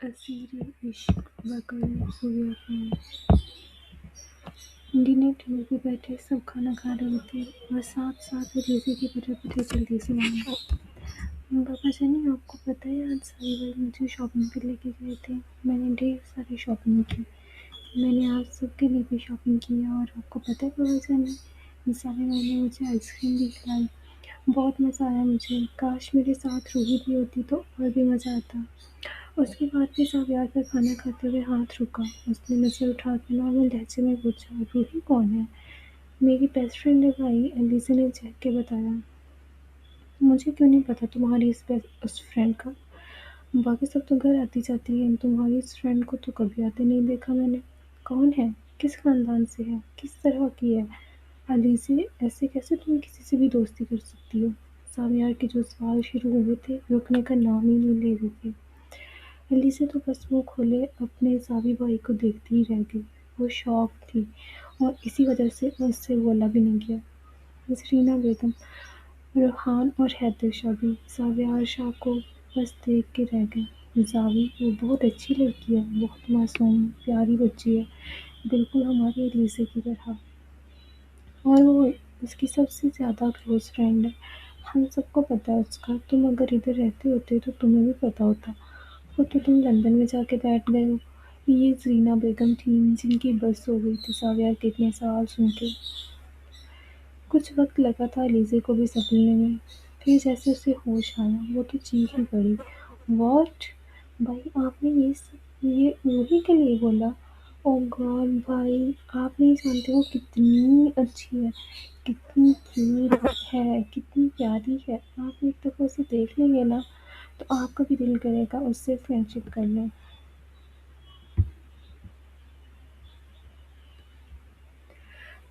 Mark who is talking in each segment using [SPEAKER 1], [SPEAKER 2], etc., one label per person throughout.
[SPEAKER 1] اسیر عشق بقل سویا Khan. Dinner table پہ بیٹھے سب کھانا کھا رہے تھے اور ساتھ ساتھ لیزی کی پٹے چلتی سی وہاں۔ پاپا جانی آپ کو پتہ ہے آج ساری بھائی مجھے شاپنگ پہ لے کے گئے تھے۔ میں نے ڈھیر ساری شاپنگ کی۔ میں نے آج سب کے لیے بھی شاپنگ کی اور آپ کو پتہ ہے پاپا جانی سارے بھائی نے مجھے آئس کریم بھی کھلائی۔ بہت مزہ آیا مجھے۔ کاش میرے ساتھ روحی بھی ہوتی تو اور بھی مزہ آتا۔ اس کے بعد بھی ساویار کا کھانا کھاتے ہوئے ہاتھ رکا۔ اس نے مجھے اٹھا کے نارمل لہجے میں پوچھا، روحی کون ہے؟ میری بیسٹ فرینڈ ہے بھائی، علیزہ نے چہک کے بتایا۔ مجھے کیوں نہیں پتا تمہاری اس فرینڈ کا؟ باقی سب تو گھر آتی جاتی ہے، تمہاری اس فرینڈ کو تو کبھی آتے نہیں دیکھا میں نے۔ کون ہے؟ کس خاندان سے ہے؟ کس طرح کی ہے؟ علیزہ ایسے کیسے تم کسی سے بھی دوستی کر سکتی ہو؟ ساویار کے جو سوال شروع ہوئے تھے رکنے کا نام ہی نہیں لے رہے تھے۔ علیزہ تو بس منہ کھولے اپنے ساوی بھائی کو دیکھتی ہی رہ گئی۔ وہ شاک تھی اور اسی وجہ سے اس سے بولا بھی نہیں گیا۔ زرینہ بیگم، روحان اور حیدر شاہ بھی ساویار شاہ کو بس دیکھ کے رہ گئے۔ زاوی وہ بہت اچھی لڑکی ہے، بہت معصوم پیاری بچی ہے، بالکل ہماری علیزہ کی طرح، اور وہ اس کی سب سے زیادہ کلوز فرینڈ ہے۔ ہم سب کو پتہ ہے اس کا۔ تم اگر ادھر رہتے ہوتے تو تمہیں بھی پتہ ہوتا۔ وہ تو تم لندن میں جا کے بیٹھ گئے ہو۔ یہ زرینہ بیگم تھیں جن کی بس ہو گئی تھی ساویار کے اتنے سوال سن کے۔ کچھ وقت لگا تھا علیزہ کو بھی سنبھلنے میں، پھر جیسے اسے ہوش آیا وہ تو چیخ ہی پڑی، واٹ! بھائی آپ نے یہ روحی کے لیے بولا؟ او گاڈ بھائی، آپ نہیں جانتے وہ کتنی اچھی ہے، کتنی کیوٹ ہے، کتنی پیاری ہے۔ آپ ایک دفعہ اسے دیکھ لیں گے نا تو آپ کا بھی دل کرے گا اس سے فرینڈشپ کر لیں۔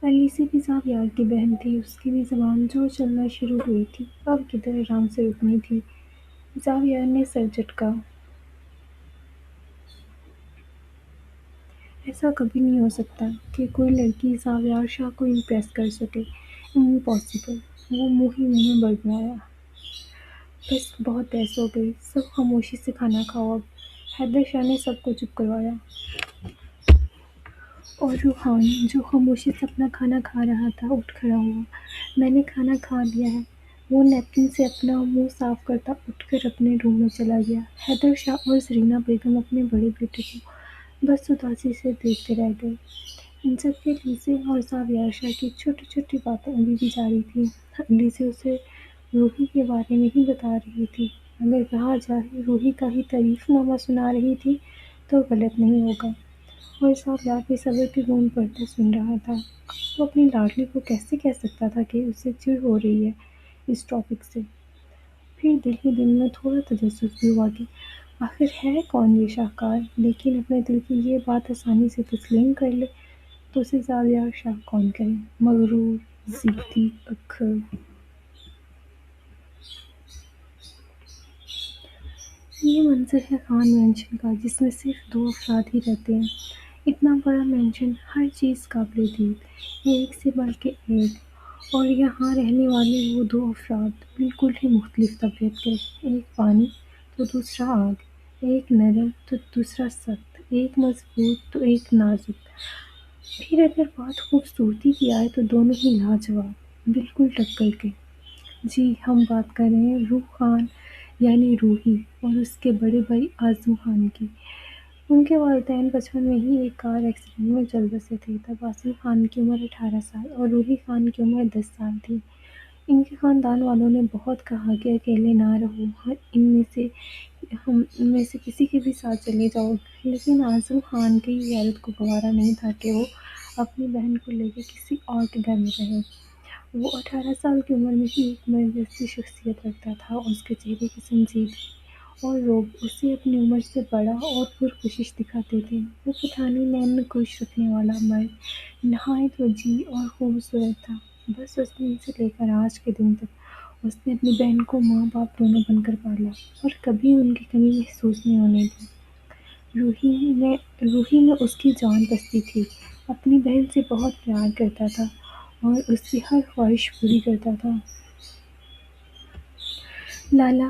[SPEAKER 1] علیزہ بھی ساویار کی بہن تھی، اس کی بھی زبان جو چلنا شروع ہوئی تھی، اب کدھر آرام سے رکنی تھی۔ ساویار نے سر جھٹکا۔ ایسا کبھی نہیں ہو سکتا کہ کوئی لڑکی ساویار شاہ کو امپریس کر سکے، امپاسبل۔ وہ منہ ہی منہ میں بڑبڑایا۔ بس بہت بحث ہو گئی، سب خاموشی سے کھانا کھاؤ اب۔ حیدر شاہ نے سب کو چپ کروایا، اور روحان جو خاموشی سے اپنا کھانا کھا رہا تھا اٹھ کھڑا ہوا۔ میں نے کھانا کھا لیا ہے۔ وہ نیپکن سے اپنا منہ صاف کرتا اٹھ کر اپنے روم میں چلا گیا۔ حیدر شاہ اور زرینہ بیگم اپنے بڑے بیٹے کو بس اداسی سے دیکھتے رہ گئے، جبکہ علیزہ اور ساویار شاہ کی چھوٹی چھوٹی باتیں ابھی بھی جاری تھیں۔ علیزہ اسے روحی کے بارے میں ہی بتا رہی تھی، اگر کہا جائے روحی کا ہی تعریف نامہ سنا رہی تھی تو غلط نہیں ہوگا، اور ساویار بھی صبر کی بوند پڑھتا سن رہا تھا۔ وہ اپنی لاڈلی کو کیسے کہہ سکتا تھا کہ اسے چڑ ہو رہی ہے اس ٹاپک سے؟ پھر دل ہی دل میں تھوڑا تجسس بھی ہوا کہ آخر ہے کون یہ شاہکار، لیکن اپنے دل کی یہ بات آسانی سے تسلیم کر لے تو اسے ساویار شاہ کون کہے؟ مغرور، ضدی، اکھڑ۔ یہ منظر ہے خان مینشن کا، جس میں صرف 2 افراد ہی رہتے ہیں۔ اتنا بڑا مینشن، ہر چیز قابل دید، ایک سے بڑھ کے ایک، اور یہاں رہنے والے وہ 2 افراد بالکل ہی مختلف طبیعت کے، ایک پانی تو دوسرا آگ، ایک نرم تو دوسرا سخت، ایک مضبوط تو ایک نازک۔ پھر اگر بات خوبصورتی کی آئے تو دونوں ہی لاجواب، بالکل ٹکر کے۔ جی ہم بات کر رہے ہیں روح خان یعنی روحی اور اس کے بڑے بھائی اعظم خان کی۔ ان کے والدین بچپن میں ہی ایک کار ایکسیڈنٹ میں چل بسے تھے۔ تب اعظم خان کی عمر 18 سال اور روحی خان کی عمر 10 سال تھی۔ ان کے خاندان والوں نے بہت کہا کہ اکیلے نہ رہو، ہم میں سے کسی کے بھی ساتھ چلے جاؤ، لیکن اعظم خان کی یہ عادت کو گوارا نہیں تھا کہ وہ اپنی بہن کو لے کے کسی اور کے گھر میں رہے۔ وہ 18 سال کی عمر میں ہی ایک مرد جیسی شخصیت رکھتا تھا، اور اس کے چہرے کی سنجیدگی اور لوگ اسے اپنی عمر سے بڑا اور پرکشش دکھاتے تھے۔ وہ پٹھانی نین نقوش رکھنے والا مرد نہایت وجیح اور خوبصورت تھا۔ بس اس دن سے لے کر آج کے دن تک اس نے اپنی بہن کو ماں باپ دونوں بن کر پالا اور کبھی ان کی کمی محسوس نہیں ہونے دی۔ روحی میں اس کی جان بستی تھی، اپنی بہن سے بہت پیار کرتا تھا اور اس کی ہر خواہش پوری کرتا تھا۔ لالا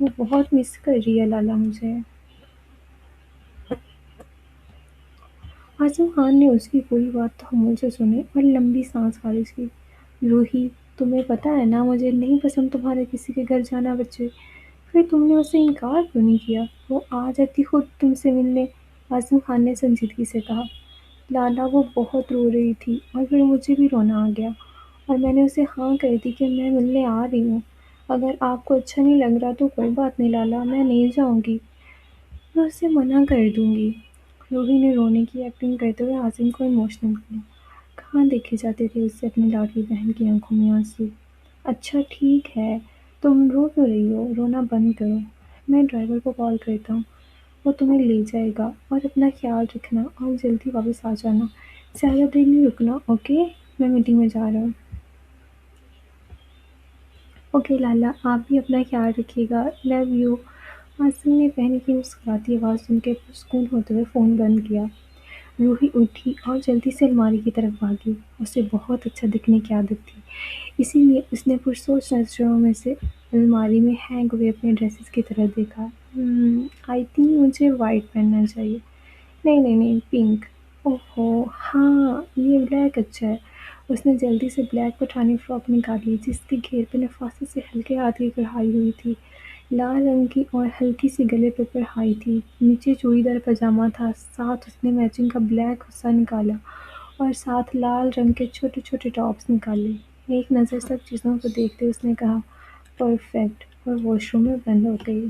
[SPEAKER 1] وہ بہت مس کر رہی ہے لالا مجھے۔ اعظم خان نے اس کی پوری بات تحمل سے سنی اور لمبی سانس خارج کی۔ روحی، تمہیں پتہ ہے نا مجھے نہیں پسند تمہارے کسی کے گھر جانا بچے۔ پھر تم نے اسے انکار کیوں نہیں کیا؟ وہ آ جاتی خود تم سے ملنے، اعظم خان نے سنجیدگی سے کہا۔ لالا وہ بہت رو رہی تھی اور پھر مجھے بھی رونا آ گیا اور میں نے اسے ہاں کہی تھی کہ میں ملنے آ رہی ہوں۔ اگر آپ کو اچھا نہیں لگ رہا تو کوئی بات نہیں لالا، میں نہیں جاؤں گی، میں اسے منع کر دوں گی۔ روحی نے رونے کی ایکٹنگ کرتے ہوئے عاصم کو ایموشنل کیا۔ کہاں دیکھے جاتے تھے اس سے اپنی لاڈلی بہن کی آنکھوں میں آنسو۔ اچھا ٹھیک ہے، تم رو کیوں رہی ہو؟ رونا بند کرو، میں ڈرائیور کو کال کرتا ہوں، وہ تمہیں لے جائے گا، اور اپنا خیال رکھنا اور جلدی واپس آ جانا، زیادہ دیر نہیں رکنا، اوکے؟ میں میٹنگ میں جا رہا ہوں۔ اوکے لالا، آپ بھی اپنا خیال رکھیے گا، لو یو۔ عاصم نے بہن کی مسکراتی آواز سن کے پرسکون ہوتے ہوئے فون بند کیا۔ روحی اٹھی اور جلدی سے الماری کی طرف بھاگی۔ اسے بہت اچھا دکھنے کی عادت تھی، اسی لیے اس نے پرسوچ نظروں میں سے الماری میں ہینگ ہوئے اپنے ڈریسز کی طرف دیکھا۔ آئی تھنک مجھے وائٹ پہننا چاہیے۔ نہیں نہیں نہیں، پنک۔ اوہو ہاں، یہ بلیک اچھا ہے۔ اس نے جلدی سے بلیک پٹھانی فراک نکالی جس کے گھیر پہ نفاست سے ہلکے ہاتھ کی کڑھائی ہوئی تھی، لال رنگ کی اور ہلکی سی گلے پہ کڑھائی تھی۔ نیچے چوڑی دار پاجامہ تھا، ساتھ اس نے میچنگ کا بلیک حصہ نکالا اور ساتھ لال رنگ کے چھوٹے چھوٹے ٹاپس نکالے۔ ایک نظر سب چیزوں کو دیکھتے اس نے کہا پرفیکٹ، اور واش روم میں بند ہو گئی۔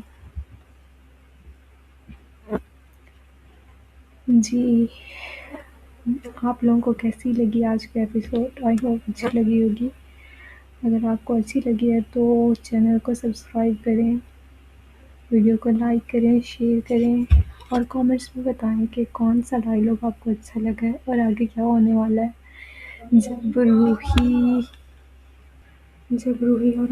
[SPEAKER 1] جی، آپ لوگوں کو کیسی لگی آج کا ایپیسوڈ؟ آئی ہوپ اچھی لگی ہوگی۔ اگر آپ کو اچھی لگی ہے تو چینل کو سبسکرائب کریں، ویڈیو کو لائک کریں، شیئر کریں اور کامنٹس میں بتائیں کہ کون سا ڈائلاگ آپ کو اچھا لگا ہے اور آگے کیا ہونے والا ہے۔ جب روحی اور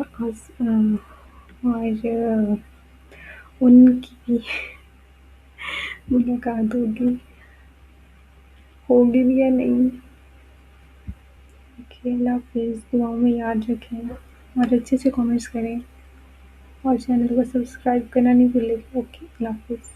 [SPEAKER 1] ان کی ملاقات ہوگی بھی یا نہیں۔ اوکے، اللہ حافظ، دعاؤں میں یاد رکھیں اور اچھے سے کامنٹس کریں اور چینل کو سبسکرائب کرنا نہیں بھولے گا۔ اوکے، اللہ حافظ۔